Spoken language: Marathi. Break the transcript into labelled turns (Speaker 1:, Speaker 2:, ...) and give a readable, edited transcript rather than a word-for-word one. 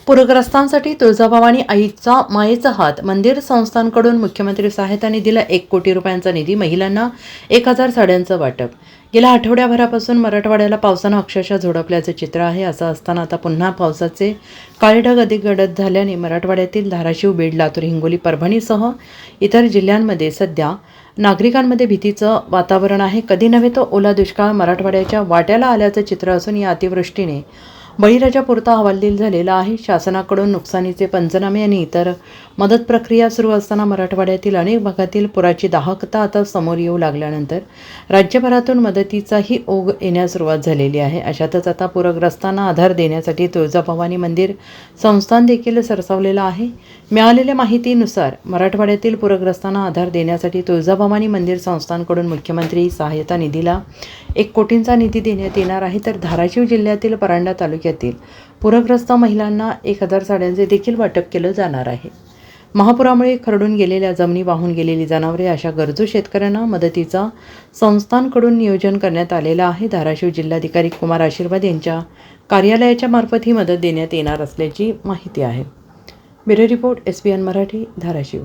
Speaker 1: पूरग्रस्तांसाठी तुळजाभवानी आईचा मायेचा हात मंदिर संस्थांकडून मुख्यमंत्री सहायता निधीला 1 कोटी रुपयांचा निधी, महिलांना 1000 साड्यांचं वाटप. गेल्या आठवड्याभरापासून मराठवाड्याला पावसानं अक्षरशः झोडपल्याचं चित्र आहे. असं असताना आता पुन्हा पावसाचे काळे ढग अधिक गडद झाल्याने मराठवाड्यातील धाराशिव, बीड, लातूर, हिंगोली, परभणीसह इतर जिल्ह्यांमध्ये सध्या नागरिकांमध्ये भीतीचं वातावरण आहे. कधी नव्हे तो ओला दुष्काळ मराठवाड्याच्या वाट्याला आल्याचं चित्र असून या अतिवृष्टीने बळीराजापुरता हवालदिल झालेला आहे. शासनाकडून नुकसानीचे पंचनामे आणि इतर मदत प्रक्रिया सुरू असताना मराठवाड्यातील अनेक भागातील पुराची दाहकता आता समोर येऊ लागल्यानंतर राज्यभरातून मदतीचाही ओघ येण्यास सुरुवात झालेली आहे. अशातच आता पूरग्रस्तांना आधार देण्यासाठी तुळजाभवानी मंदिर संस्थान देखील सरसावलेलं आहे. मिळालेल्या माहितीनुसार मराठवाड्यातील पूरग्रस्तांना आधार देण्यासाठी तुळजाभवानी मंदिर संस्थानकडून मुख्यमंत्री सहायता निधीला 1 कोटींचा निधी देण्यात येणार आहे. तर धाराशिव जिल्ह्यातील परांडा तालुक्यातील पूरग्रस्त महिलांना 1000 साड्यांचे देखील वाटप केलं जाणार आहे. महापुरामुळे खरडून गेलेल्या जमिनी, वाहून गेलेली जनावरे अशा गरजू शेतकऱ्यांना मदतीचा संस्थांकडून नियोजन करण्यात आलेलं आहे. धाराशिव जिल्हाधिकारी कुमार आशीर्वाद यांच्या कार्यालयाच्या मार्फत ही मदत देण्यात येणार असल्याची माहिती आहे. Bureau report, SBN Marathi, Dharashiv.